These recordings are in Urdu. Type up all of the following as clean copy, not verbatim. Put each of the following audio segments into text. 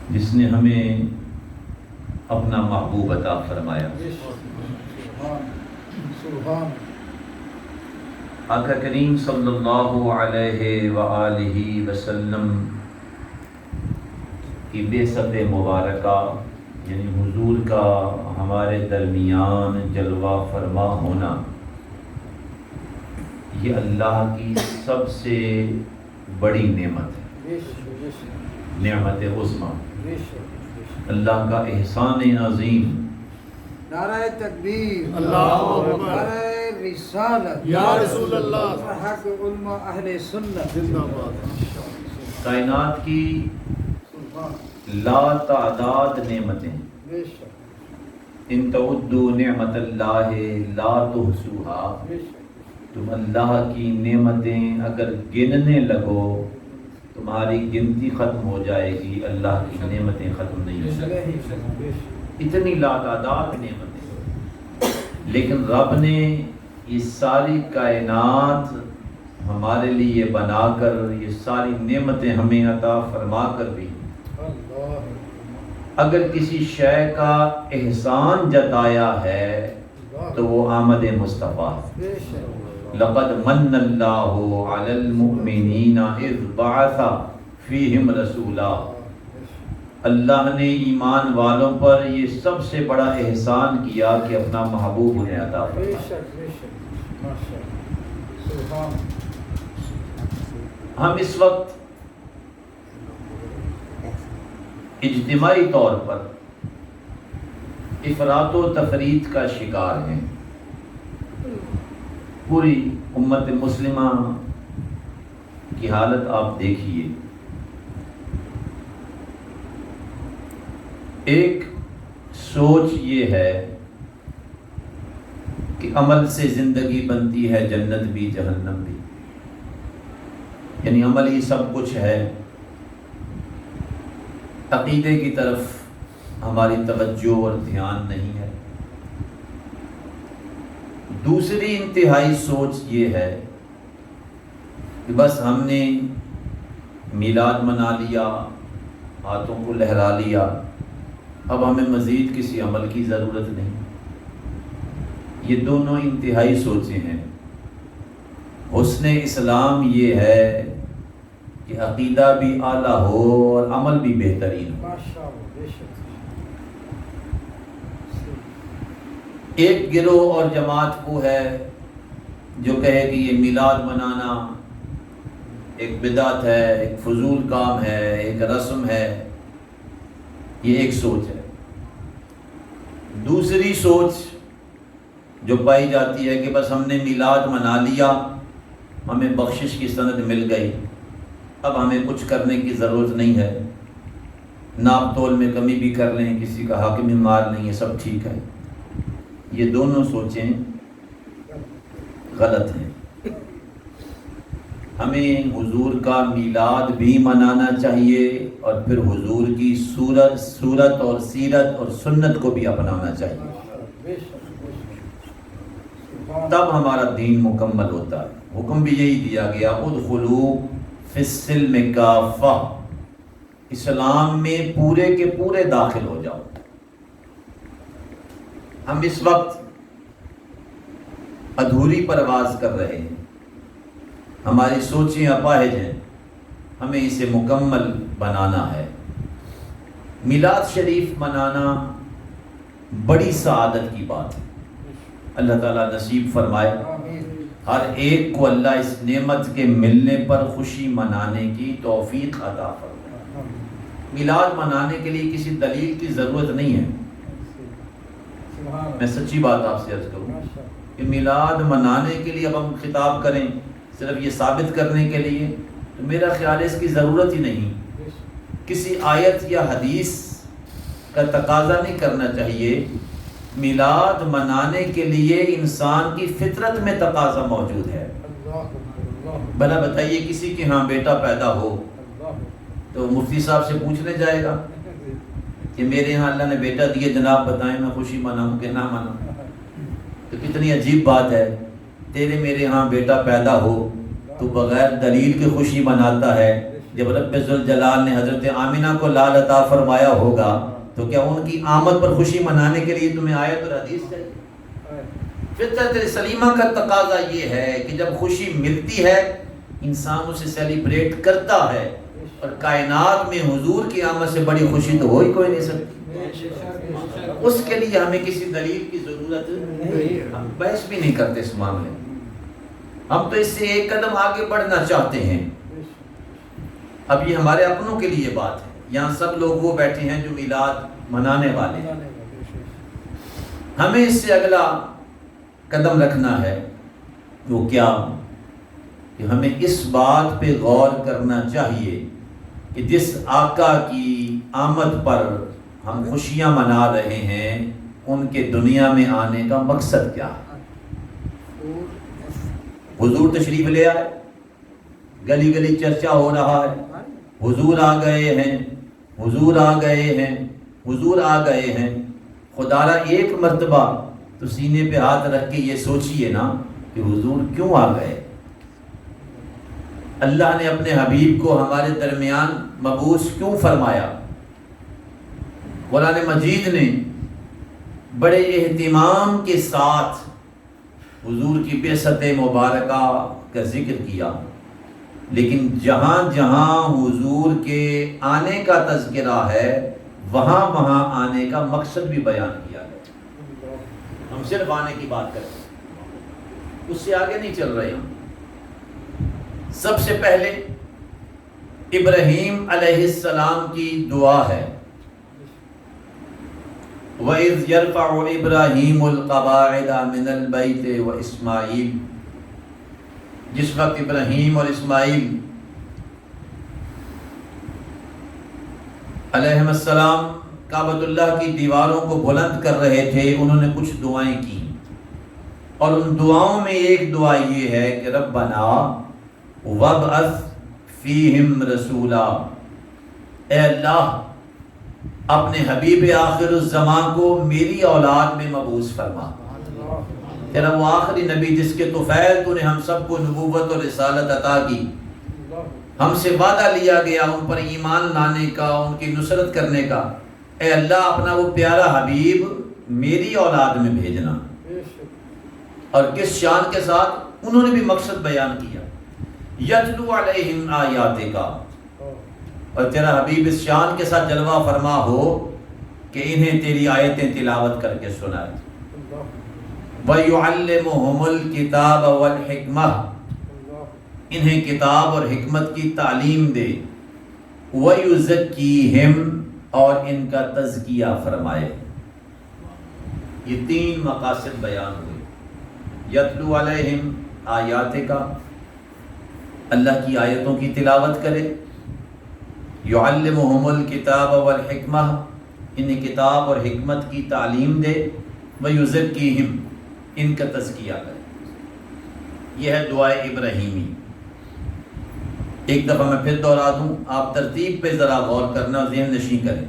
جس نے ہمیں اپنا محبوب عطا فرمایا۔ آقا کریم صلی اللہ علیہ وآلہ وسلم کی بعثت مبارکہ یعنی حضور کا ہمارے درمیان جلوہ فرما ہونا، یہ اللہ کی سب سے بڑی نعمت ہے، نعمت عظمی، اللہ کا احسان عظیم۔ نعرہ تکبیر، اللہ اکبر، نعرہ رسالت، یا رسول اللہ، حق علماء اہل سنت زندہ باد۔ کائنات کی لا تعداد نعمتیں، بے شک، ان تعدوا نعمت اللہ لا تحصوها، بے شک، تم اللہ کی نعمتیں اگر گننے لگو تمہاری گنتی ختم ہو جائے گی، اللہ کی نعمتیں ختم نہیں ہو سکتی، بے شک، اتنی لاتعداد نعمتیں۔ لیکن رب نے یہ ساری کائنات ہمارے لیے بنا کر، یہ ساری نعمتیں ہمیں عطا فرما کر بھی اللہ، اگر کسی شے کا احسان جتایا ہے تو وہ آمد مصطفیٰ ہے۔ بے شک، لقد من اللہ علی المؤمنین اذ بعث فیہم رسولا، اللہ نے ایمان والوں پر یہ سب سے بڑا احسان کیا کہ اپنا محبوب انہیں عطا بے فرمایا۔ شک، بے شک، ماشاء اللہ، سبحان ہم اس وقت اجتماعی طور پر افراط و تفریط کا شکار ہیں۔ پوری امت مسلمہ کی حالت آپ دیکھیے، ایک سوچ یہ ہے کہ عمل سے زندگی بنتی ہے، جنت بھی جہنم بھی، یعنی عمل ہی سب کچھ ہے، عقیدے کی طرف ہماری توجہ اور دھیان نہیں ہے۔ دوسری انتہائی سوچ یہ ہے کہ بس ہم نے میلاد منا لیا، ہاتھوں کو لہرا لیا، اب ہمیں مزید کسی عمل کی ضرورت نہیں۔ یہ دونوں انتہائی سوچیں ہیں۔ حسن اسلام یہ ہے کہ عقیدہ بھی اعلیٰ ہو اور عمل بھی بہترین ہو۔ ماشاء اللہ، بے شک، ایک گروہ اور جماعت وہ ہے جو کہے کہ یہ میلاد منانا ایک بدعت ہے، ایک فضول کام ہے، ایک رسم ہے، یہ ایک سوچ ہے۔ دوسری سوچ جو پائی جاتی ہے کہ بس ہم نے میلاد منا لیا، ہمیں بخشش کی سند مل گئی، اب ہمیں کچھ کرنے کی ضرورت نہیں ہے، ناپ تول میں کمی بھی کر لیں، کسی کا حق میں مار نہیں ہے، سب ٹھیک ہے۔ یہ دونوں سوچیں غلط ہیں۔ ہمیں حضور کا میلاد بھی منانا چاہیے اور پھر حضور کی صورت اور سیرت اور سنت کو بھی اپنانا چاہیے، بے شک، بے شک، سبحان تب ہمارا دین مکمل ہوتا ہے۔ حکم بھی یہی دیا گیا، ادخلوا فی السلم کافہ، اسلام میں پورے کے پورے داخل ہو جاؤ۔ ہم اس وقت ادھوری پرواز کر رہے ہیں، ہماری سوچیں اپاہج ہیں، ہمیں اسے مکمل بنانا ہے۔ میلاد شریف منانا بڑی سعادت کی بات ہے، اللہ تعالیٰ نصیب فرمائے آمین، ہر ایک کو اللہ اس نعمت کے ملنے پر خوشی منانے کی توفیق عطا فرمائے۔ میلاد منانے کے لیے کسی دلیل کی ضرورت نہیں ہے۔ سبحان میں سچی بات آپ سے عرض کروں ماشاء کہ میلاد منانے کے لیے اب ہم خطاب کریں صرف یہ ثابت کرنے کے لیے، تو میرا خیال ہے اس کی ضرورت ہی نہیں۔ اللہ، کسی آیت یا حدیث کا تقاضا نہیں کرنا چاہیے، میلاد منانے کے لیے انسان کی فطرت میں تقاضا موجود ہے۔ اللہ، بھلا بتائیے کسی کے ہاں بیٹا پیدا ہو اللہ، تو مفتی صاحب سے پوچھنے جائے گا کہ میرے یہاں اللہ نے بیٹا دیا، جناب بتائیں میں خوشی مناؤں کہ نہ مناؤں؟ تو کتنی عجیب بات ہے، تیرے میرے ہاں بیٹا پیدا ہو تو بغیر دلیل کے خوشی مناتا ہے، جب رب ذوالجلال نے حضرت آمنہ کو لال عطا فرمایا ہوگا تو کیا ان کی آمد پر خوشی منانے کے لیے تمہیں آیت اور حدیث چاہیے؟ فطرت سلیمہ کا تقاضا یہ ہے کہ جب خوشی ملتی ہے انسان اسے سیلیبریٹ کرتا ہے، اور کائنات میں حضور کی آمد سے بڑی خوشی تو ہو ہی کوئی نہیں سکتی۔ اس کے لیے ہمیں کسی دلیل کی ضرورت نہیں، ہم بحث بھی نہیں کرتے اس معاملے میں، ہم تو اس سے ایک قدم آگے بڑھنا چاہتے ہیں۔ اب یہ ہمارے اپنوں کے لیے بات ہے، یہاں سب لوگ وہ بیٹھے ہیں جو میلاد منانے والے ہیں، ہمیں اس سے اگلا قدم رکھنا ہے وہ کیا کہ ہمیں اس بات پہ غور کرنا چاہیے کہ جس آقا کی آمد پر ہم خوشیاں منا رہے ہیں ان کے دنیا میں آنے کا مقصد کیا ہے۔ حضور تشریف لے آئے، گلی گلی چرچا ہو رہا ہے، حضور آ گئے ہیں، حضور آ گئے ہیں، حضور آ گئے ہیں۔ خدا را ایک مرتبہ تو سینے پہ ہاتھ رکھ کے یہ سوچئے نا کہ حضور کیوں آ گئے؟ اللہ نے اپنے حبیب کو ہمارے درمیان مبعوث کیوں فرمایا؟ قرآن مجید نے بڑے اہتمام کے ساتھ حضور کی بعثت مبارکہ کا ذکر کیا، لیکن جہاں جہاں حضور کے آنے کا تذکرہ ہے وہاں وہاں آنے کا مقصد بھی بیان کیا ہے۔ ہم صرف آنے کی بات کرتے ہیں، اس سے آگے نہیں چل رہے ہم۔ سب سے پہلے ابراہیم علیہ السلام کی دعا ہے، وَإِذْ يَرْفَعُ إِبْرَاهِيمُ الْقَوَاعِدَ مِنَ الْبَيْتِ وَإِسْمَاعِيلُ، جس وقت ابراہیم اور اسماعیل علیہ السلام کعبۃ اللہ کی دیواروں کو بلند کر رہے تھے، انہوں نے کچھ دعائیں کی، اور ان دعاؤں میں ایک دعا یہ ہے کہ ربنا وابعث فیہم رسولا، اے اللہ اپنے حبیب آخر الزمان کو میری اولاد میں مبعوث فرما، تیرا وہ آخری نبی جس کے طفیل تو نے ہم سب کو نبوت اور رسالت عطا کی، ہم سے وعدہ لیا گیا ان پر ایمان لانے کا، ان کی نصرت کرنے کا، اے اللہ اپنا وہ پیارا حبیب میری اولاد میں بھیجنا۔ اور کس شان کے ساتھ انہوں نے بھی مقصد بیان کیا، یتلو علیہم آیاتک، اور تیرا حبیب اس شان کے ساتھ جلوہ فرما ہو کہ انہیں تیری آیتیں تلاوت کر کے سنائے، وَيُعَلِّمُهُمُ الْكِتَابَ وَالْحِكْمَةَ، انہیں کتاب اور حکمت کی تعلیم دے، وَيُزَكِّيهِمْ، اور ان کا تزکیہ فرمائے۔ یہ تین مقاصد بیان ہوئے، یتلو علیہم آیاتک، اللہ کی آیتوں کی تلاوت کرے، یعلمہم الکتاب والحکمہ، انہیں کتاب اور حکمت کی تعلیم دے، ویزکیہم، ان کا تزکیہ کرے۔ یہ ہے دعائے ابراہیمی۔ ایک دفعہ میں پھر دوہرا دوں، آپ ترتیب پہ ذرا غور کرنا اور ذہن نشین کریں۔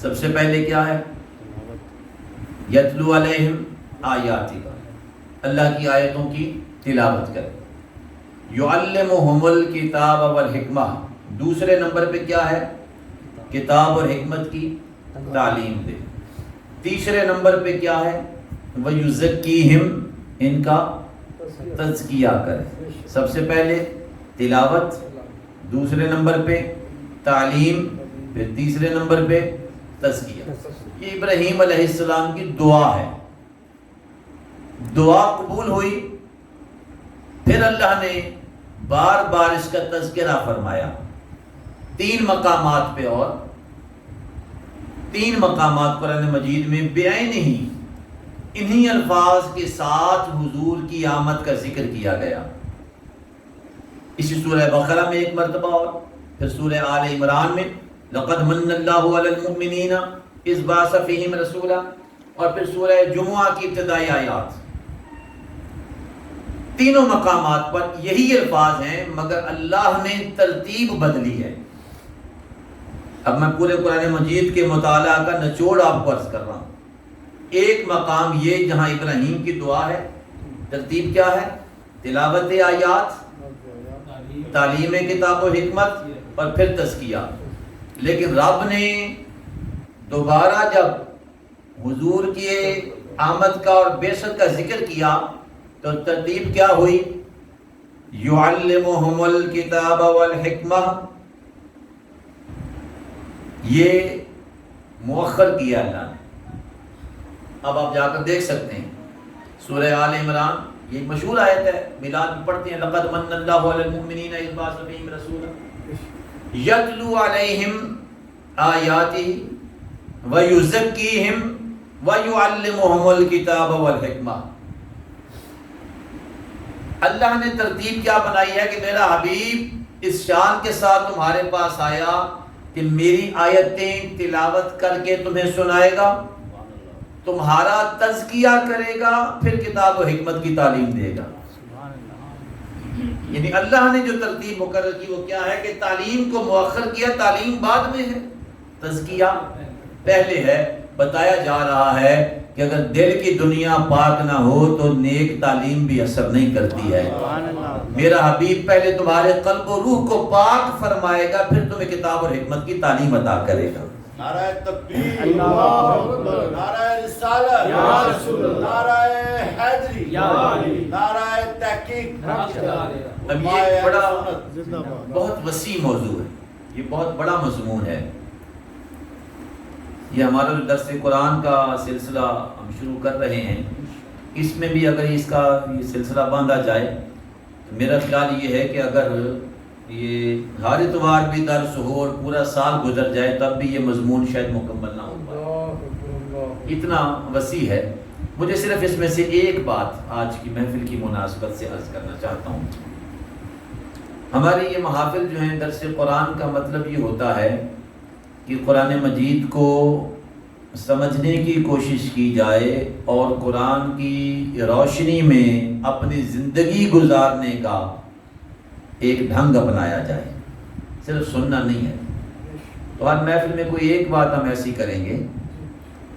سب سے پہلے کیا ہے؟ یتلو علیہم آیاتک، اللہ کی آیتوں کی تلاوت کرے، یعلمہم الکتاب والحکمہ، دوسرے نمبر پہ کیا ہے؟ کتاب اور حکمت کی تعلیم دے، تیسرے نمبر پہ کیا ہے؟ وَيُزَكِّيهِمْ، ان کا تزکیہ کرے۔ سب سے پہلے تلاوت، دوسرے نمبر پہ تعلیم، پھر تیسرے نمبر پہ تزکیہ۔ یہ ابراہیم علیہ السلام کی دعا ہے، دعا قبول ہوئی، پھر اللہ نے بار بار اس کا تذکرہ فرمایا، تین مقامات پہ، اور تین مقامات قرآن مجید میں بعین ہی انہی الفاظ کے ساتھ حضور کی آمد کا ذکر کیا گیا۔ اسی سورہ بقرہ میں ایک مرتبہ، اور پھر سورہ آل عمران میں لقد من اللہ علی المؤمنین اذ بعث فیہم رسولا، اور پھر سورہ جمعہ کی ابتدائی آیات۔ تینوں مقامات پر یہی الفاظ ہیں، مگر اللہ نے ترتیب بدلی ہے۔ اب میں پورے قرآن مجید کے مطالعہ کا نچوڑ آپ کو عرض کر رہا ہوں۔ ایک مقام یہ جہاں ابراہیم کی دعا ہے، ترتیب کیا ہے؟ تلاوت آیات، تعلیم کتاب و حکمت، اور پھر تزکیہ. لیکن رب نے دوبارہ جب حضور کی آمد کا اور بعثت کا ذکر کیا تو ترتیب کیا ہوئی؟ یعلمہم الکتاب والحکمہ، یہ مؤخر کیا اللہ نے. اب آپ جا کر دیکھ سکتے ہیں سورہ آل عمران، یہ مشہور آیت ہے، میلاد میں پڑھتے ہیں لقد من اللہ علی المؤمنین اذ بعث فیہم رسولا یتلو علیہم آیاتہ ویزکیہم ویعلمہم الکتاب والحکمہ. اللہ نے ترتیب کیا بنائی ہے کہ میرا حبیب اس شان کے ساتھ تمہارے پاس آیا کہ میری آیتیں تلاوت کر کے تمہیں سنائے گا، تمہارا تزکیہ کرے گا، پھر کتاب و حکمت کی تعلیم دے گا. یعنی اللہ نے جو ترتیب مقرر کی وہ کیا ہے کہ تعلیم کو مؤخر کیا، تعلیم بعد میں ہے، تزکیہ پہلے ہے. بتایا جا رہا ہے کہ اگر دل کی دنیا پاک نہ ہو تو نیک تعلیم بھی اثر نہیں کرتی ہے. میرا حبیب پہلے تمہارے قلب و روح کو پاک فرمائے گا، پھر تمہیں کتاب اور حکمت کی تعلیم عطا کرے گا. نعرہ تکبیر، اللہ اکبر، نعرہ رسالت یا رسول اللہ، نعرہ حیدری یا علی، نعرہ تحقیق. اب یہ بڑا بہت وسیع موضوع ہے، یہ بہت بڑا مضمون ہے. یہ ہمارا جو درس قرآن کا سلسلہ ہم شروع کر رہے ہیں، اس میں بھی اگر اس کا یہ سلسلہ باندھا جائے تو میرا خیال یہ ہے کہ اگر یہ ہر اتوار بھی درس ہو اور پورا سال گزر جائے تب بھی یہ مضمون شاید مکمل نہ ہو پائے، اتنا وسیع ہے. مجھے صرف اس میں سے ایک بات آج کی محفل کی مناسبت سے عرض کرنا چاہتا ہوں. ہماری یہ محافل جو ہیں درس قرآن کا مطلب یہ ہوتا ہے کہ قرآن مجید کو سمجھنے کی کوشش کی جائے اور قرآن کی روشنی میں اپنی زندگی گزارنے کا ایک ڈھنگ اپنایا جائے، صرف سننا نہیں ہے. تو آج محفل میں کوئی ایک بات ہم ایسی کریں گے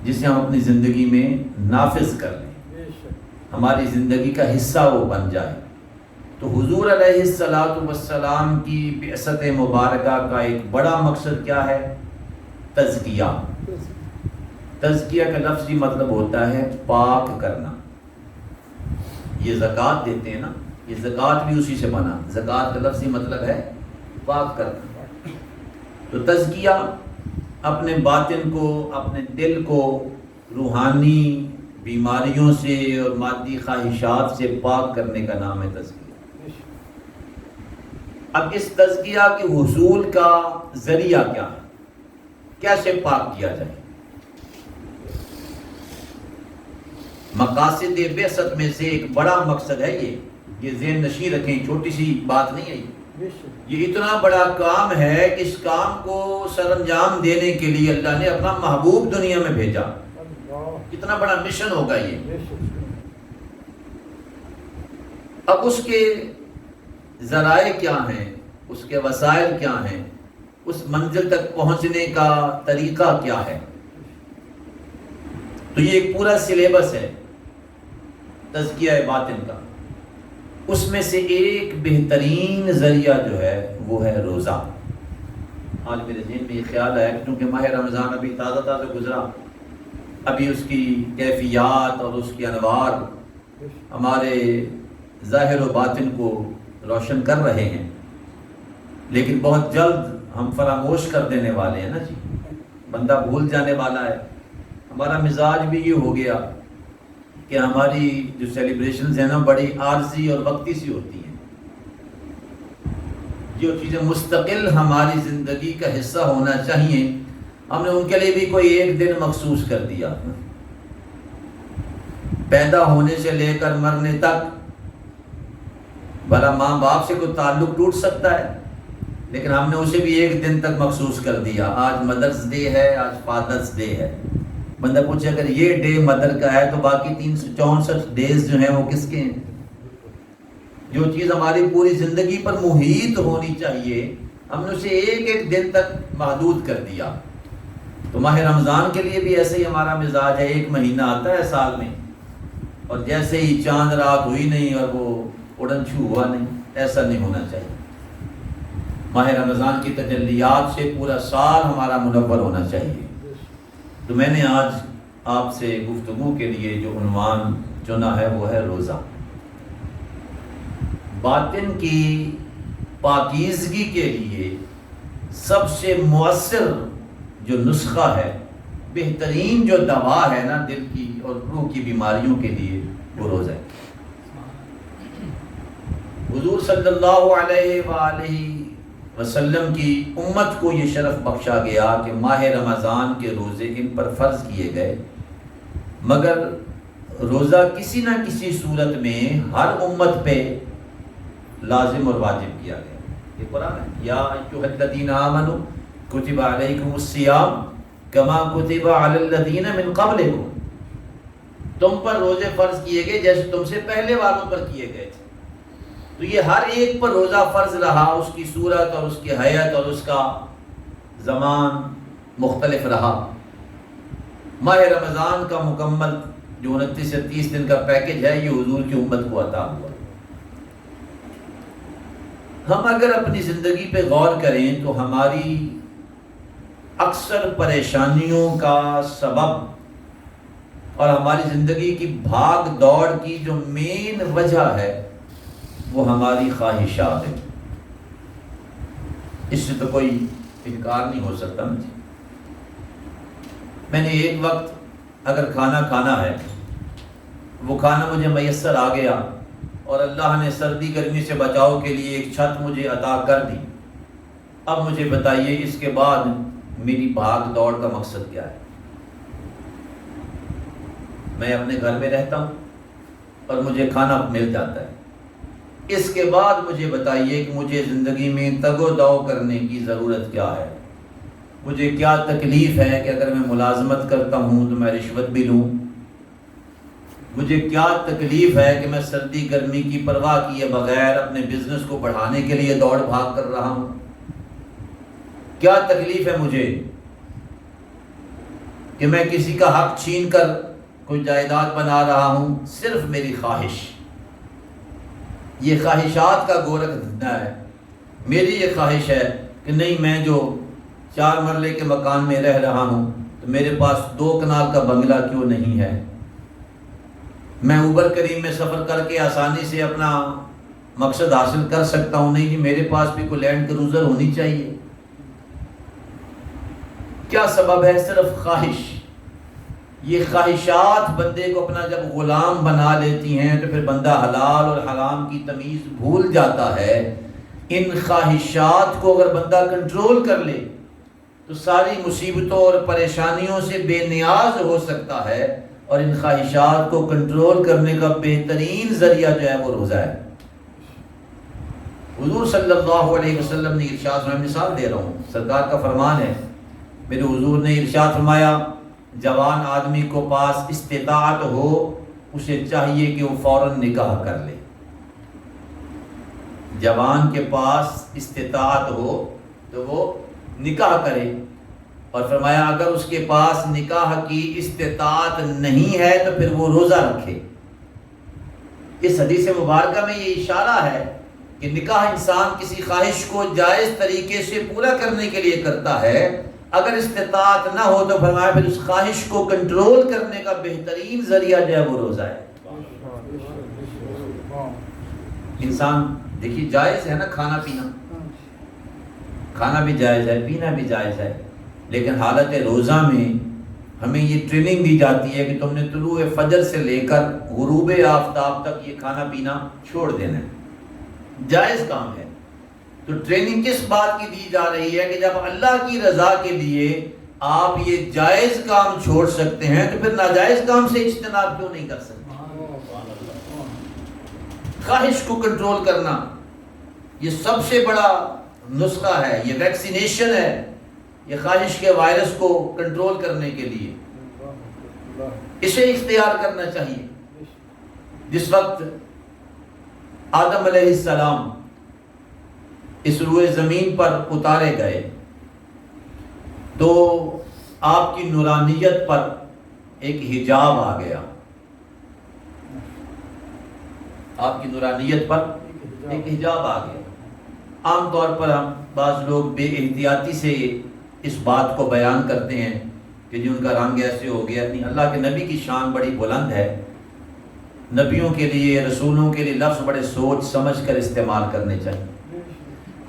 جسے ہم اپنی زندگی میں نافذ کر لیں، ہماری زندگی کا حصہ وہ بن جائے. تو حضور علیہ السلام کی بعثت مبارکہ کا ایک بڑا مقصد کیا ہے؟ تزکیہ. تزکیہ کا لفظی مطلب ہوتا ہے پاک کرنا. یہ زکوٰۃ دیتے ہیں نا، یہ زکوٰۃ بھی اسی سے بنا. زکوٰۃ کا لفظی مطلب ہے پاک کرنا. تو تزکیہ اپنے باطن کو، اپنے دل کو روحانی بیماریوں سے اور مادی خواہشات سے پاک کرنے کا نام ہے تزکیہ. اب اس تزکیہ کے حصول کا ذریعہ کیا ہے؟ کیسے پاک کیا جائے؟ مقاصد بعثت میں سے ایک بڑا مقصد ہے یہ ذہن نشین رکھیں، چھوٹی سی بات نہیں ہے. یہ اتنا بڑا کام ہے کہ اس کام کو سر انجام دینے کے لیے اللہ نے اپنا محبوب دنیا میں بھیجا. کتنا بڑا مشن ہوگا یہ. اب اس کے ذرائع کیا ہیں، اس کے وسائل کیا ہیں، اس منزل تک پہنچنے کا طریقہ کیا ہے؟ تو یہ ایک پورا سلیبس ہے تزکیہ باطن کا. اس میں سے ایک بہترین ذریعہ جو ہے وہ ہے روزہ. آج میرے ذہن میں یہ خیال ہے کہ چونکہ ماہ رمضان ابھی تازہ گزرا، ابھی اس کی کیفیات اور اس کی انوار ہمارے ظاہر و باطن کو روشن کر رہے ہیں، لیکن بہت جلد ہم فراموش کر دینے والے ہیں نا جی. بندہ بھول جانے والا ہے. ہمارا مزاج بھی یہ ہو گیا کہ ہماری جو سیلیبریشنز ہیں نا بڑی عارضی اور وقتی سی ہوتی ہیں. جو چیزیں مستقل ہماری زندگی کا حصہ ہونا چاہیے ہم نے ان کے لیے بھی کوئی ایک دن مخصوص کر دیا. پیدا ہونے سے لے کر مرنے تک بھلا ماں باپ سے کوئی تعلق ٹوٹ سکتا ہے، لیکن ہم نے اسے بھی ایک دن تک مخصوص کر دیا. آج مدرس ڈے ہے، آج فادرس ڈے ہے. بندہ پوچھے اگر یہ ڈے مدر کا ہے تو باقی 364 ڈیز جو ہیں وہ کس کے ہیں؟ جو چیز ہماری پوری زندگی پر محیط ہونی چاہیے ہم نے اسے ایک ایک دن تک محدود کر دیا. تو ماہ رمضان کے لیے بھی ایسے ہی ہمارا مزاج ہے. ایک مہینہ آتا ہے سال میں اور جیسے ہی چاند رات ہوئی نہیں اور وہ اڑن چھو ہوا نہیں، ایسا نہیں ہونا چاہیے. ماہ رمضان کی تجلیات سے پورا سال ہمارا منور ہونا چاہیے. تو میں نے آج آپ سے گفتگو کے لیے جو عنوان چنا ہے وہ ہے روزہ. باطن کی پاکیزگی کے لیے سب سے مؤثر جو نسخہ ہے، بہترین جو دوا ہے نا دل کی اور روح کی بیماریوں کے لیے، وہ روزہ ہے. حضور صلی اللہ علیہ وآلہ وسلم کی امت کو یہ شرف بخشا گیا کہ ماہ رمضان کے روزے ان پر فرض کیے گئے، مگر روزہ کسی نہ کسی صورت میں ہر امت پہ لازم اور واجب کیا گیا. یہ قرآن ہے. یا ایھا الذین آمنوا کتب علیکم الصیام کما کتب علی الذین من قبلکم. تم پر روزے فرض کیے گئے جیسے تم سے پہلے والوں پر کیے گئے تھے. تو یہ ہر ایک پر روزہ فرض رہا، اس کی صورت اور اس کی حیت اور اس کا زمان مختلف رہا. ماہ رمضان کا مکمل جو 29 سے 30 دن کا پیکج ہے، یہ حضور کی امت کو عطا ہوا. ہم اگر اپنی زندگی پہ غور کریں تو ہماری اکثر پریشانیوں کا سبب اور ہماری زندگی کی بھاگ دوڑ کی جو مین وجہ ہے وہ ہماری خواہشات ہے. اس سے تو کوئی انکار نہیں ہو سکتا. میں نے ایک وقت اگر کھانا کھانا ہے، وہ کھانا مجھے میسر آ گیا اور اللہ نے سردی گرمی سے بچاؤ کے لیے ایک چھت مجھے عطا کر دی. اب مجھے بتائیے اس کے بعد میری بھاگ دوڑ کا مقصد کیا ہے؟ میں اپنے گھر میں رہتا ہوں اور مجھے کھانا مل جاتا ہے. اس کے بعد مجھے بتائیے کہ مجھے زندگی میں تگ و دو کرنے کی ضرورت کیا ہے؟ مجھے کیا تکلیف ہے کہ اگر میں ملازمت کرتا ہوں تو میں رشوت بھی لوں؟ مجھے کیا تکلیف ہے کہ میں سردی گرمی کی پرواہ کیے بغیر اپنے بزنس کو بڑھانے کے لیے دوڑ بھاگ کر رہا ہوں؟ کیا تکلیف ہے مجھے کہ میں کسی کا حق چھین کر کوئی جائیداد بنا رہا ہوں؟ صرف میری خواہش. یہ خواہشات کا گورکھ دھندا ہے. میری یہ خواہش ہے کہ نہیں، میں جو 4 مرلے کے مکان میں رہ رہا ہوں تو میرے پاس 2 کنال کا بنگلہ کیوں نہیں ہے؟ میں اوبر کریم میں سفر کر کے آسانی سے اپنا مقصد حاصل کر سکتا ہوں. نہیں جی، میرے پاس بھی کوئی لینڈ کروزر ہونی چاہیے. کیا سبب ہے؟ صرف خواہش. یہ خواہشات بندے کو اپنا جب غلام بنا لیتی ہیں تو پھر بندہ حلال اور حرام کی تمیز بھول جاتا ہے. ان خواہشات کو اگر بندہ کنٹرول کر لے تو ساری مصیبتوں اور پریشانیوں سے بے نیاز ہو سکتا ہے. اور ان خواہشات کو کنٹرول کرنے کا بہترین ذریعہ جو ہے وہ روزہ ہے. حضور صلی اللہ علیہ وسلم نے ارشاد میں مثال دے رہا ہوں، سرکار کا فرمان ہے. میرے حضور نے ارشاد فرمایا، جوان آدمی کو پاس استطاعت ہو، اسے چاہیے کہ وہ فوراً نکاح کر لے. جوان کے پاس استطاعت ہو تو وہ نکاح کرے. اور فرمایا اگر اس کے پاس نکاح کی استطاعت نہیں ہے تو پھر وہ روزہ رکھے. اس حدیث مبارکہ میں یہ اشارہ ہے کہ نکاح انسان کسی خواہش کو جائز طریقے سے پورا کرنے کے لیے کرتا ہے. اگر استطاعت نہ ہو تو فرمایا پھر اس خواہش کو کنٹرول کرنے کا بہترین ذریعہ جو ہے وہ روزہ ہے. انسان دیکھیے جائز ہے نا کھانا پینا، کھانا بھی جائز ہے، پینا بھی جائز ہے، لیکن حالت روزہ میں ہمیں یہ ٹریننگ دی جاتی ہے کہ تم نے طلوع فجر سے لے کر غروب آفتاب تک یہ کھانا پینا چھوڑ دینا ہے. جائز کام ہے. تو ٹریننگ کس بات کی دی جا رہی ہے کہ جب اللہ کی رضا کے لیے آپ یہ جائز کام چھوڑ سکتے ہیں تو پھر ناجائز کام سے اجتناب کیوں نہیں کر سکتے؟ خواہش کو کنٹرول کرنا یہ سب سے بڑا نسخہ ہے، یہ ویکسینیشن ہے، یہ خواہش کے وائرس کو کنٹرول کرنے کے لیے. اسے اختیار کرنا چاہیے. جس وقت آدم علیہ السلام اس روئے زمین پر اتارے گئے تو آپ کی نورانیت پر ایک حجاب آ گیا. آپ کی نورانیت پر ایک حجاب آ گیا. عام طور پر ہم بعض لوگ بے احتیاطی سے اس بات کو بیان کرتے ہیں کہ جی ان کا رنگ ایسے ہو گیا. نہیں، اللہ کے نبی کی شان بڑی بلند ہے. نبیوں کے لیے، رسولوں کے لیے لفظ بڑے سوچ سمجھ کر استعمال کرنے چاہیے.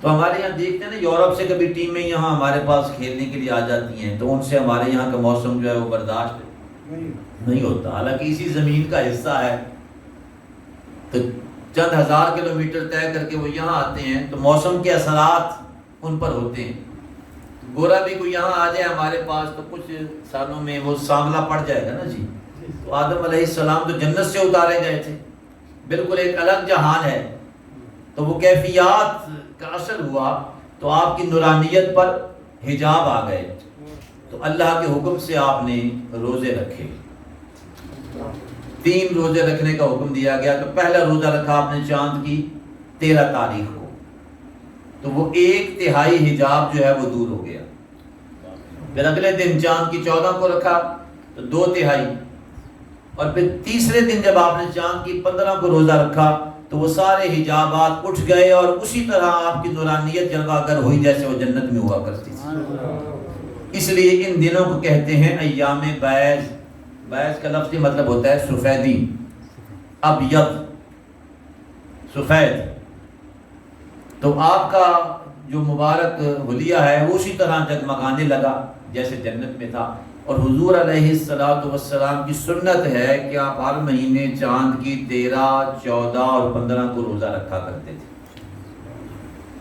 تو ہمارے یہاں دیکھتے ہیں نا، یورپ سے کبھی ٹیمیں یہاں ہمارے پاس کھیلنے کے لیے آ جاتی ہیں تو ان سے ہمارے یہاں کا موسم جو ہے وہ برداشت نہیں ہوتا. حالانکہ اسی زمین کا حصہ ہے، تو چند ہزار کلومیٹر طے کر کے وہ یہاں آتے ہیں تو موسم کے اثرات ان پر ہوتے ہیں. گورا بھی کوئی یہاں آ جائے ہمارے پاس تو کچھ سالوں میں وہ ساملا پڑ جائے گا نا جی. تو آدم علیہ السلام تو جنت سے اتارے گئے تھے، بالکل ایک الگ جہان ہے. تو وہ کیفیات کا اثر ہوا تو آپ کی نورانیت پر حجاب آ گئے. تو اللہ کے حکم سے آپ نے روزے رکھے. 3 روزے رکھنے کا حکم دیا گیا. تو پہلا روزہ رکھا آپ نے چاند کی 13 تاریخ کو، تو وہ 1/3 حجاب جو ہے وہ دور ہو گیا. پھر اگلے دن چاند کی 14 کو رکھا تو 2/3، اور پھر تیسرے دن جب آپ نے چاند کی 15 کو روزہ رکھا تو وہ سارے حجابات اٹھ گئے اور اسی طرح آپ کی نورانیت جلوہ گر ہوئی جیسے وہ جنت میں ہوا کرتی تھی. اس لیے ان دنوں کو کہتے ہیں ایام بیض. بیض کا لفظی مطلب ہوتا ہے سفیدی، ابیض، سفید. تو آپ کا جو مبارک حلیہ ہے وہ اسی طرح جگمگانے لگا جیسے جنت میں تھا. اور حضور علیہ السلام کی سنت ہے کہ آپ ہر مہینے چاند کی 13، 14 اور 15 کو روزہ رکھا کرتے تھے.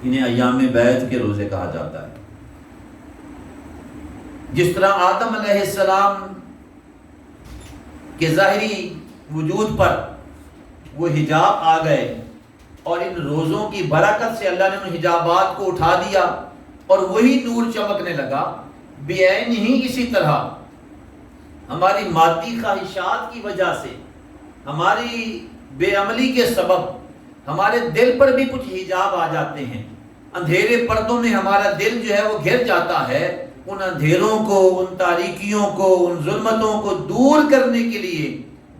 انہیں ایام بیض کے روزے کہا جاتا ہے. جس طرح آدم علیہ السلام کے ظاہری وجود پر وہ حجاب آ گئے اور ان روزوں کی برکت سے اللہ نے ان حجابات کو اٹھا دیا اور وہی نور چمکنے لگا. بعین ہی اسی طرح ہماری مادی خواہشات کی وجہ سے، ہماری بے عملی کے سبب ہمارے دل پر بھی کچھ حجاب آ جاتے ہیں. اندھیرے پردوں میں ہمارا دل جو ہے وہ گھر جاتا ہے. ان اندھیروں کو، ان تاریکیوں کو، ان ظلمتوں کو دور کرنے کے لیے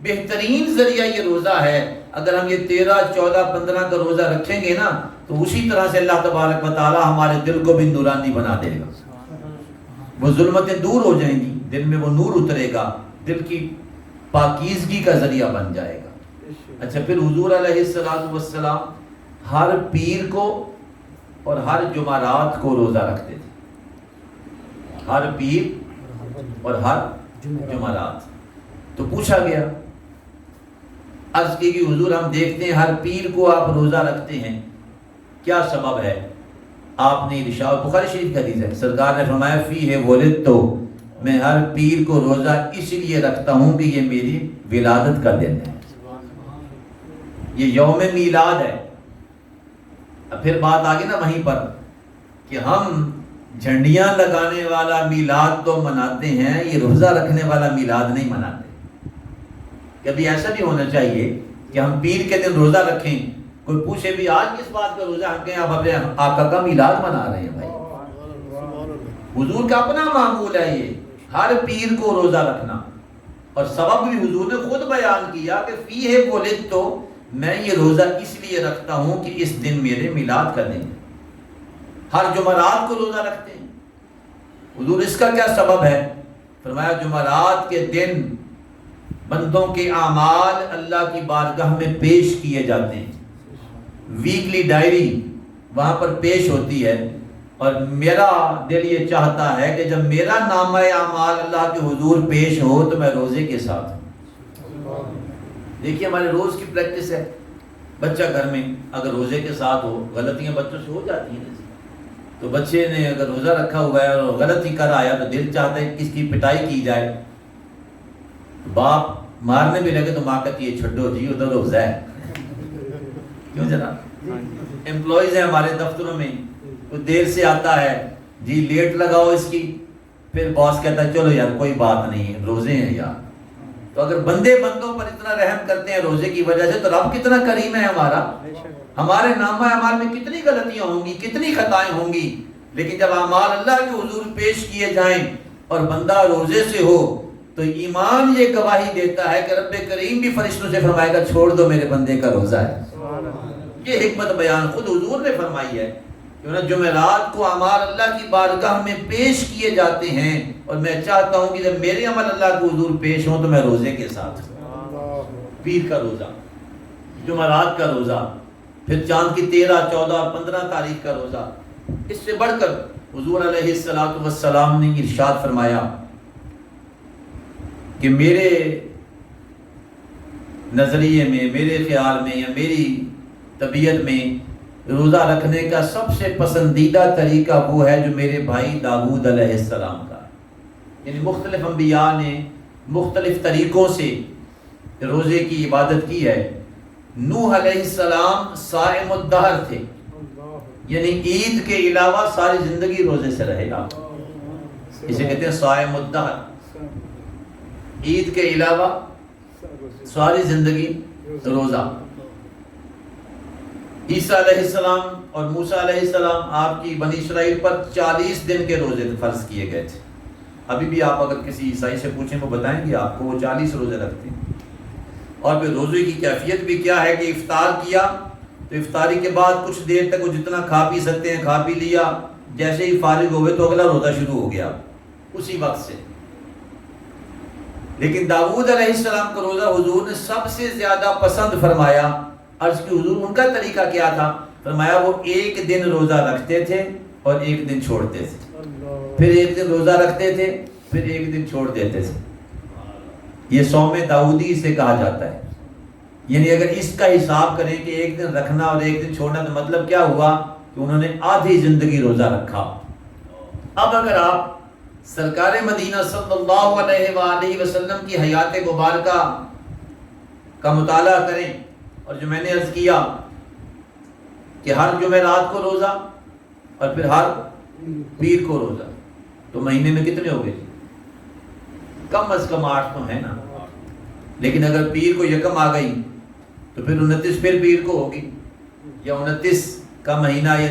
بہترین ذریعہ یہ روزہ ہے. اگر ہم یہ 13، 14، 15 کا روزہ رکھیں گے نا تو اسی طرح سے اللہ تبارک و تعالی ہمارے دل کو بھی نورانی بنا دے گا. وہ ظلمتیں دور ہو جائیں گی، دل میں وہ نور اترے گا، دل کی پاکیزگی کا ذریعہ بن جائے گا. اچھا، پھر حضور علیہ السلام ہر پیر کو اور ہر جمعرات کو روزہ رکھتے تھے. ہر پیر اور ہر جمعرات. تو پوچھا گیا، عرض کی کہ حضور ہم دیکھتے ہیں ہر پیر کو آپ روزہ رکھتے ہیں، کیا سبب ہے؟ آپ نے ارشاد، بخاری شریف کا حدیث ہے، سرکار نے فرمایا فیہ ولدت، تو میں ہر پیر کو روزہ اس لیے رکھتا ہوں کہ یہ میری ولادت کا دن ہے، یہ یوم میلاد ہے. اب پھر بات آگے نا وہیں پر کہ ہم جھنڈیاں لگانے والا میلاد تو مناتے ہیں، یہ روزہ رکھنے والا میلاد نہیں مناتے. کبھی ایسا بھی ہونا چاہیے کہ ہم پیر کے دن روزہ رکھیں، کوئی پوچھے بھی آج کس بات کا روزہ، ہم کہیں آپ اپنے آقا کا میلاد منا رہے ہیں. بھائی حضور کا اپنا معمول ہے یہ، ہر پیر کو روزہ رکھنا. اور سبب بھی حضور نے خود بیان کیا کہ فیہ ولدت، تو میں یہ روزہ اس لیے رکھتا ہوں کہ اس دن میرے میلاد کا دن ہے. ہر جمعرات کو روزہ رکھتے ہیں حضور، اس کا کیا سبب ہے؟ فرمایا جمعرات کے دن بندوں کے اعمال اللہ کی بارگاہ میں پیش کیے جاتے ہیں. ویکلی ڈائری وہاں پر پیش ہوتی ہے، اور میرا دل یہ چاہتا ہے کہ جب میرا نامہ اعمال اللہ کے حضور پیش ہو تو میں روزے کے ساتھ ہوں. دیکھیے ہمارے روز کی پریکٹس ہے، بچہ گھر میں اگر روزے کے ساتھ ہو، غلطیاں بچوں سے ہو جاتی ہیں، تو بچے نے اگر روزہ رکھا ہوا ہے اور غلطی کر آیا تو دل چاہتا ہے کہ اس کی پٹائی کی جائے. باپ مارنے بھی لگے تو ماں کہتی ہے چھڈو جی ادھر روزہ ہے. کیوں جناب؟ امپلائیز ہیں ہمارے دفتروں میں، کوئی دیر سے آتا ہے جی لیٹ لگاؤ اس کی، پھر باس کہتا ہے چلو یار کوئی بات نہیں روزے ہیں یار. تو اگر بندے بندوں پر اتنا رحم کرتے ہیں روزے کی وجہ سے، تو رب کتنا کریم ہے ہمارا. ہمارے نامہ اعمال میں کتنی غلطیاں ہوں گی، کتنی خطائیں ہوں گی، لیکن جب اعمال اللہ کے حضور پیش کیے جائیں اور بندہ روزے سے ہو تو ایمان یہ گواہی دیتا ہے کہ رب کریم بھی فرشتوں سے فرمائے گا چھوڑ دو میرے بندے کا روزہ ہے. یہ حکمت بیان خود حضور نے فرمائی ہے کیوں نہ جمعرات کو اعمال اللہ کی بارگاہ میں پیش کیے جاتے ہیں، اور میں چاہتا ہوں کہ جب میرے عمل اللہ کو حضور پیش ہوں تو میں روزے کے ساتھ ہوں۔ پیر کا روزہ، جمعرات کا روزہ، پھر چاند کی 13، 14، 15 تاریخ کا روزہ، اس سے بڑھ کر حضور علیہ السلام نے ارشاد فرمایا کہ میرے نظریے میں، میرے خیال میں یا میری طبیعت میں روزہ رکھنے کا سب سے پسندیدہ طریقہ وہ ہے جو میرے بھائی داؤد علیہ السلام کا ہے۔ یعنی مختلف انبیاء نے مختلف طریقوں سے روزے کی عبادت کی ہے۔ نوح علیہ السلام صائم الدہر تھے، یعنی عید کے علاوہ ساری زندگی روزے سے رہے گا، اسے کہتے ہیں صائم الدہر، عید کے علاوہ ساری زندگی روزہ۔ عیسیٰ علیہ السلام اور موسیٰ علیہ السلام آپ کی بنی اسرائیل پر 40 دن کے روزے فرض کیے گئے تھے۔ ابھی بھی آپ اگر کسی عیسائی سے پوچھیں وہ بتائیں گے آپ کو وہ 40 روزے رکھتے ہیں۔ اور پھر روزے کی کیفیت بھی کیا ہے کہ افطار کیا تو افطاری کے بعد کچھ دیر تک وہ جتنا کھا پی سکتے ہیں کھا پی لیا، جیسے ہی فارغ ہوئے تو اگلا روزہ شروع ہو گیا اسی وقت سے۔ لیکن داؤد علیہ السلام کا روزہ حضور نے سب سے زیادہ پسند فرمایا۔ عرض کی حضور ان کا طریقہ کیا تھا؟ فرمایا وہ ایک دن روزہ رکھتے تھے اور ایک دن چھوڑتے تھے، پھر ایک دن روزہ رکھتے تھے پھر ایک دن چھوڑ دیتے تھے۔ یہ صوم داؤدی سے کہا جاتا ہے۔ یعنی اگر اس کا حساب کریں کہ ایک دن رکھنا اور ایک دن چھوڑنا تو مطلب کیا ہوا کہ انہوں نے آدھی زندگی روزہ رکھا۔ اب اگر آپ سرکار مدینہ صلی اللہ علیہ وآلہ وسلم کی حیات مبارکہ کا مطالعہ کریں، اور جو میں نے عرض کیا کہ ہر جمعرات کو روزہ اور پھر ہر پیر کو روزہ، تو مہینے میں کتنے ہو گئے؟ کم از کم 8 تو ہے نا۔ لیکن اگر پیر کو یکم آ گئی تو پھر 29 پھر پیر کو ہوگی، یا 29 کا مہینہ یہ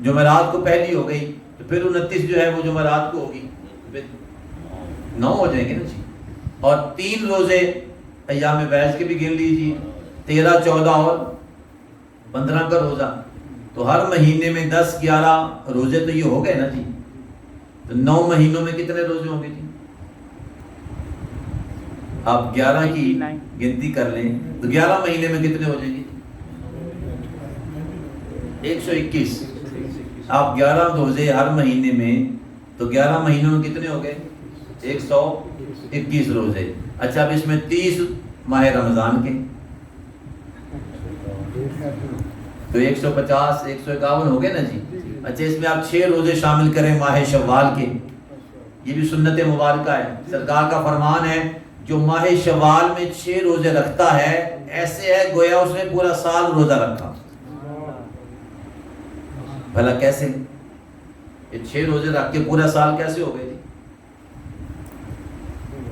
جمعرات کو پہلی ہو گئی تو پھر 29 جو ہے وہ جمعرات کو ہوگی، پھر 9 ہو جائیں گے نا جی۔ اور 3 روزے ایام بیض کے بھی گن لیجیے، 13، 14 اور 15 کا روزہ، تو ہر مہینے میں 10، 11 روزے تو یہ ہو گئے نا جی۔ تو 9 مہینوں میں کتنے روزے ہوں گے جی؟ آپ 11 کی گنتی کر لیں تو 11 مہینے میں کتنے ہو جائیں گے؟ 121۔ آپ 11 روزے ہر مہینے میں، تو 11 مہینوں میں کتنے ہو گئے؟ 121 روزے۔ اچھا اب اس میں 30 ماہ رمضان کے تو 150، 151 ہو گئے نا جی۔ اچھا اس میں آپ 6 روزے شامل کریں ماہ شوال کے، یہ بھی سنت مبارکہ ہے۔ سرکار کا فرمان ہے جو ماہ شوال میں 6 روزے رکھتا ہے ایسے ہے گویا اس نے پورا سال روزہ رکھا۔ بھلا کیسے؟ یہ 6 روزے رکھ کے پورا سال کیسے ہو گئے جی؟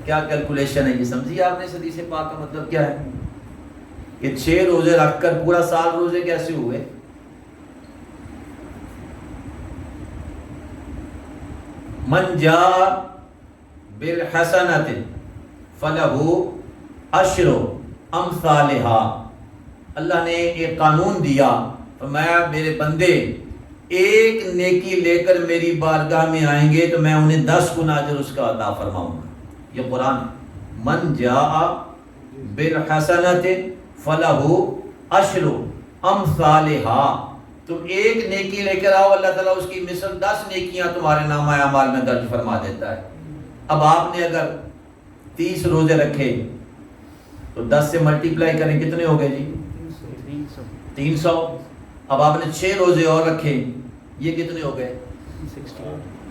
کیا کیلکولیشن ہے یہ؟ سمجھیے آپ نے اس حدیث پاک کا مطلب کیا ہے کہ 6 روزے رکھ کر پورا سال روزے کیسے ہوئے؟ من جاء بالحسنۃ فلہ عشر امثالها، اللہ نے ایک قانون دیا، فرمایا میرے بندے ایک نیکی لے کر میری بارگاہ میں آئیں گے تو میں انہیں 10 گنا اجر اس کا عطا فرماؤں گا۔ یہ قرآن ہے۔ من جاء بالحسنۃ فلہ عشر امثالها، تم ایک نیکی لے کر آؤ، اللہ تعالیٰ اس کی مثل 10 نیکیاں تمہارے نامہ اعمال میں درج فرما دیتا ہے۔ اب آپ نے اگر 30 روزے رکھے تو 10 سے ملٹیپلائی کریں کتنے ہو گئے جی؟ 300۔ اب آپ نے 6 روزے اور رکھے، یہ کتنے ہو گئے؟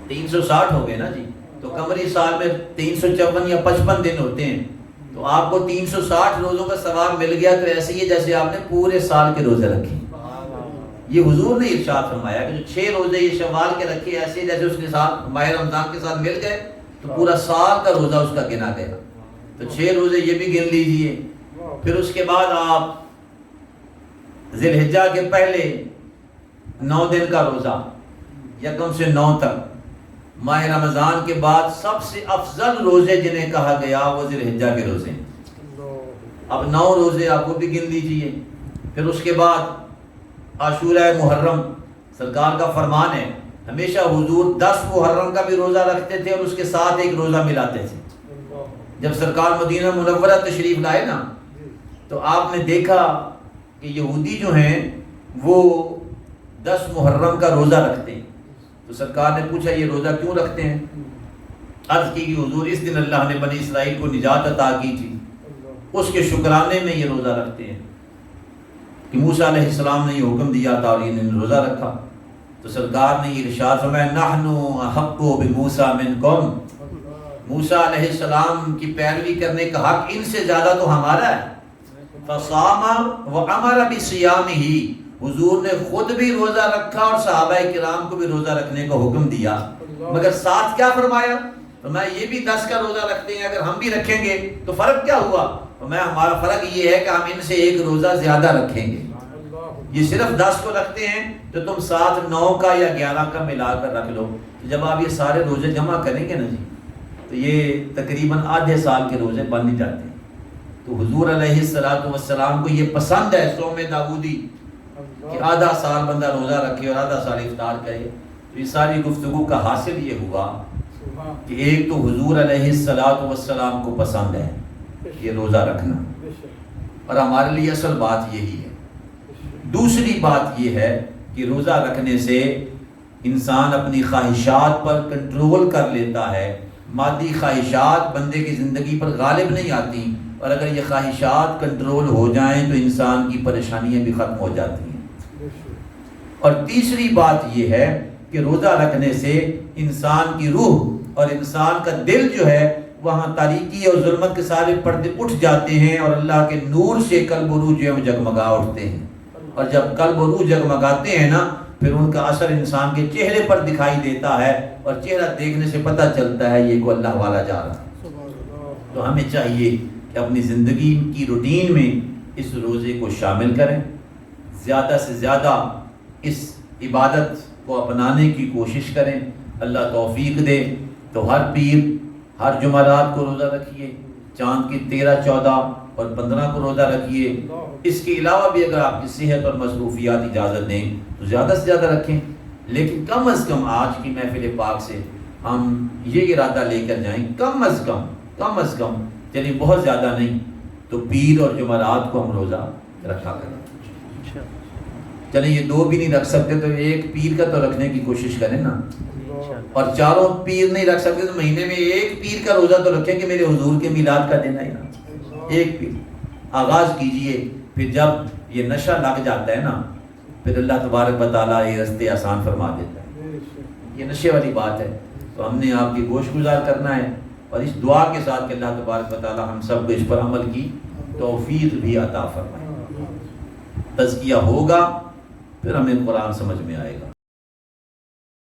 360 ہو گئے نا جی۔ تو قمری سال میں 354 یا 55 دن ہوتے ہیں، تو آپ کو 360 روزوں کا ثواب مل گیا، تو ایسے ہی جیسے آپ نے پورے سال کے روزے رکھے۔ یہ حضور نے ارشاد فرمایا کہ جو 6 روزے یہ شوال کے رکھے ایسے جیسے اس کے ساتھ ماہ رمضان کے ساتھ مل گئے تو پورا سال کا روزہ اس کا گنا گیا۔ تو 6 روزے یہ بھی گن لیجئے۔ پھر اس کے بعد آپ ذی الحجہ کے پہلے 9 دن کا روزہ، یکم سے 9 تک، ماہ رمضان کے بعد سب سے افضل روزے جنہیں کہا گیا وہ ذی الحجہ کے روزے۔ اب 9 روزے آپ کو بھی گن لیجئے۔ پھر اس کے بعد عاشورہ محرم سرکار کا فرمان ہے، ہمیشہ حضور 10 محرم کا بھی روزہ رکھتے تھے اور اس کے ساتھ ایک روزہ ملاتے تھے۔ جب سرکار مدینہ منورہ تشریف لائے نا تو آپ نے دیکھا کہ یہودی جو ہیں وہ 10 محرم کا روزہ رکھتے ہیں، تو سرکار نے پوچھا یہ روزہ کیوں رکھتے ہیں؟ عرض کی کہ حضور اس دن اللہ نے بنی اسرائیل کو نجات عطا کی تھی، اس کے شکرانے میں یہ روزہ رکھتے ہیں کہ موسیٰ علیہ السلام نے یہ حکم دیا تھا اور انہوں نے روزہ رکھا۔ تو سرکار نے یہ ارشاد فرمایا نحن احق بموسیٰ منکم، موسیٰ علیہ السلام کی پیروی کرنے کا حق ان سے زیادہ تو ہمارا ہے۔ فصام وامر بصیامہ، حضور نے خود بھی روزہ رکھا اور صحابہ کرام کو بھی روزہ رکھنے کا حکم دیا، مگر ساتھ کیا فرمایا؟ فرمایا یہ بھی 10 کا روزہ رکھتے ہیں، اگر ہم بھی رکھیں گے تو فرق کیا ہوا؟ فرمایا ہمارا فرق یہ ہے کہ ہم ان سے ایک روزہ زیادہ رکھیں گے، یہ صرف 10 کو رکھتے ہیں تو تم ساتھ 9 کا یا 11 کا ملا کر رکھ لو۔ جب آپ یہ سارے روزے جمع کریں گے نا جی تو یہ تقریباً آدھے سال کے روزے بن جاتے ہیں۔ تو حضور علیہ السلام کو یہ پسند ہے صوم داؤدی کہ آدھا سال بندہ روزہ رکھے اور آدھا سال افطار کرے۔ تو یہ ساری گفتگو کا حاصل یہ ہوا کہ ایک تو حضور علیہ السلام کو پسند ہے یہ روزہ رکھنا، اور ہمارے لیے اصل بات یہی ہے۔ دوسری بات یہ ہے کہ روزہ رکھنے سے انسان اپنی خواہشات پر کنٹرول کر لیتا ہے، مادی خواہشات بندے کی زندگی پر غالب نہیں آتی، اور اگر یہ خواہشات کنٹرول ہو جائیں تو انسان کی پریشانیاں بھی ختم ہو جاتی ہیں۔ اور تیسری بات یہ ہے کہ روزہ رکھنے سے انسان کی روح اور انسان کا دل جو ہے وہاں تاریکی اور ظلمت کے سارے پردے اٹھ جاتے ہیں، اور اللہ کے نور سے قلب و روح جو ہے وہ جگمگا اٹھتے ہیں، اور جب قلب و روح جگمگاتے ہیں نا پھر ان کا اثر انسان کے چہرے پر دکھائی دیتا ہے، اور چہرہ دیکھنے سے پتہ چلتا ہے یہ کوئی اللہ والا جا رہا ہے۔ تو ہمیں چاہیے کہ اپنی زندگی کی روٹین میں اس روزے کو شامل کریں، زیادہ سے زیادہ اس عبادت کو اپنانے کی کوشش کریں، اللہ توفیق دے۔ تو ہر پیر ہر جمعرات کو روزہ رکھیے، چاند کی 13، 14 اور 15 کو روزہ رکھیے۔ اس کے علاوہ بھی اگر آپ کی صحت اور مصروفیات اجازت دیں تو زیادہ سے زیادہ رکھیں، لیکن کم از کم آج کی محفل پاک سے ہم یہ ارادہ لے کر جائیں، کم از کم یعنی بہت زیادہ نہیں تو پیر اور جمعرات کو ہم روزہ رکھا کریں۔ چلیں یہ 2 بھی نہیں رکھ سکتے تو ایک پیر کا تو رکھنے کی کوشش کریں نا، اور 4 پیر نہیں رکھ سکتے تو مہینے میں ایک پیر کا روزہ تو رکھیں کہ میرے حضور کے میلاد کا دن ہے نا، ایک پیر آغاز کیجئے۔ پھر جب یہ نشہ لگ جاتا ہے نا پھر اللہ تبارک و تعالیٰ یہ رستے آسان فرما دیتا ہے، یہ نشے والی بات ہے۔ تو ہم نے آپ کی گوش گزار کرنا ہے، اور اس دعا کے ساتھ کہ اللہ تبارک و تعالیٰ ہم سب کو اس پر عمل کی توفیق بھی عطا فرمائے۔ تزکیہ ہوگا پھر ہمیں قرآن سمجھ میں آئے گا۔